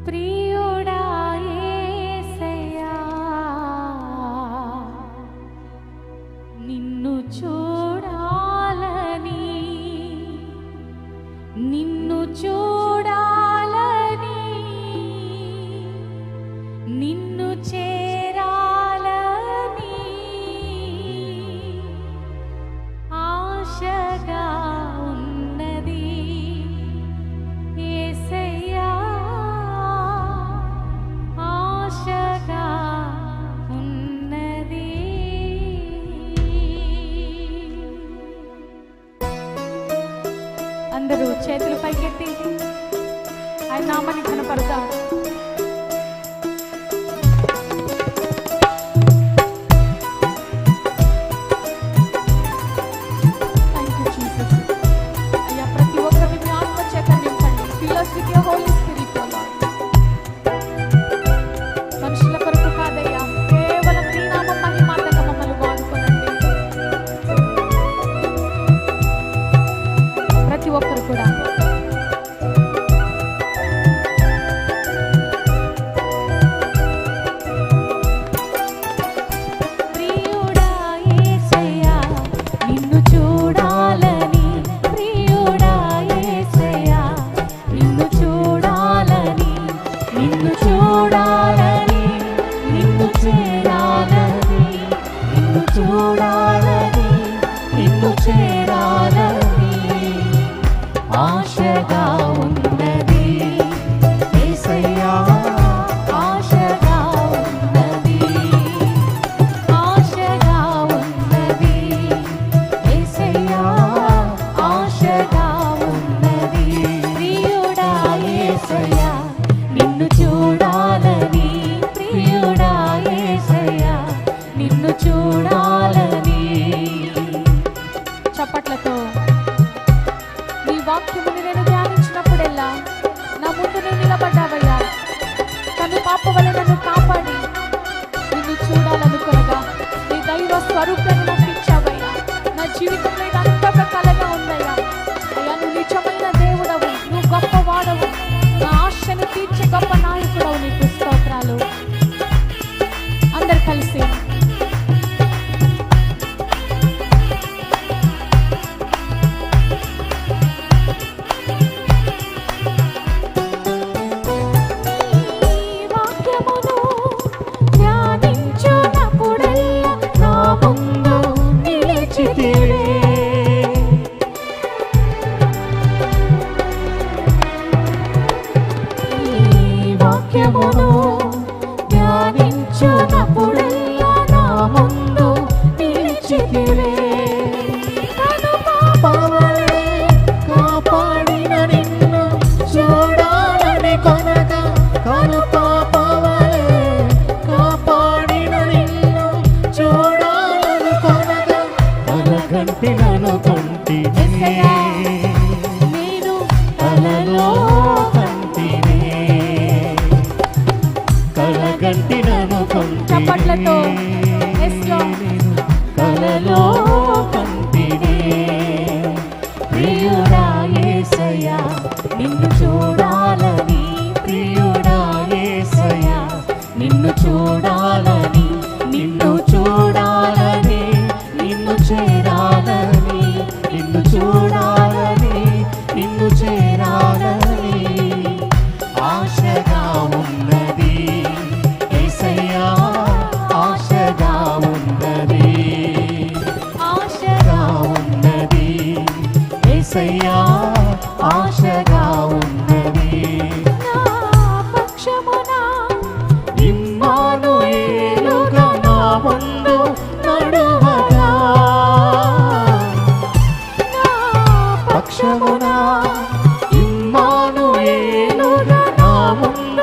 ప్రియుడా యేసయ్యా నిన్ను చూడాలని నిన్ను చూడాలని నిన్ను చేరాలని ఆశగా ఉన్నది యేసయ్యా ఆశగా ఉన్నది. అందరూ చేతులు పైకెత్తి ఆయన నామాన్ని కనపడతాం. ఆశగా ఉన్నది యేసయ్యా ఆశగా ఉన్నది ఆశగా ఉన్నది యేసయ్యా ఆశగా ఉన్నది. ప్రియుడా యేసయ్యా నిన్ను చూడాలని ప్రియుడా యేసయ్యా నిన్ను చూడాలని. చప్పట్లతో నీ వాక్యముని నేను ధ్యానించినప్పుడెల్లా నా ముందు నేను నిలబడ్డావయ్యా. కను పాప వల్ల నన్ను కాపాడి నిన్ను చూడాలనుకునగా నీ దైవ స్వరూపాన్ని నాకు ఇచ్చావయ్యా. నా జీవితంలో ఇదంతా ఒక కలగా ఉందయ్యా. అయ్యా నువ్వు నిజమైన దేవుడవు, నువ్వు గొప్పవాడవు, నా ఆశను తీర్చే గొప్ప నాయకుడవు. నీకు స్తోత్రాలు. అందరు కలిసి ధ్యానించునప్పుడెల్లా నా ముందు నిలిచితివే. కను పాపవలె కాపాడిన నిన్ను చూడాలని కొనగా కను పాపవలె కాపాడిన నిన్ను చూడాలని కొనగా కలగంటి నన్ను కొంటినే నేను కలలో చప్పట్లతో కలలో కంటినే. ప్రియుడా యేసయ్యా నిన్ను చూడాలని ప్రియుడా యేసయ్యా నిన్ను చూడాలని నిన్ను చూడాలని నిన్ను చేరాలని నిన్ను చూడాలని నిన్ను చేరాలని ఆశగా ఉన్నది యేసయ్యా ఆశగా ఉన్నది ఆశగా ఉన్నది యేసయ్యా ఆశగా ఉన్నది. నా పక్షమున ఇమ్మానుయేలుగా నా ముందు నడువగా నా పక్షమున ఇమ్మానుయేలుగా నా ముందు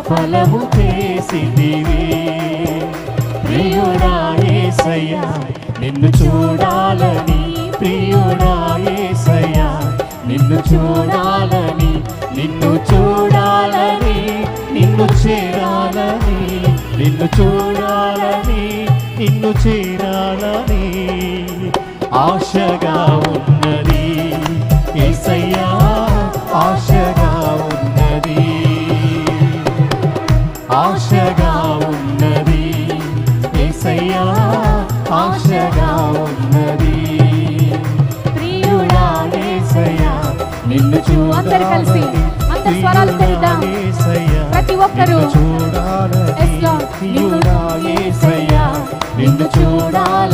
సఫలము చేసితివి. ప్రియుడా యేసయ్యా నిన్ను చూడాలని, ప్రియుడా యేసయ్యా నిన్ను చూడాలని, నిన్ను చూడాలని, నిన్ను చేరాలని, నిన్ను చూడాలని, నిన్ను చేరాలని ఆశగా ఉన్నది యేసయ్యా, ఆశగా ఉన్నది, ఆశగా ఉన్నది యేసయ్యా, ఆశగా ఉన్నది. ప్రియుడా యేసయ్యా నిన్ను అందరు కలిసి అందరి స్వరాలు తెరుద్దాం. ప్రతి ఒక్కరూ చూడాలని, ప్రియుడా యేసయ్యా నిన్ను చూడాలని,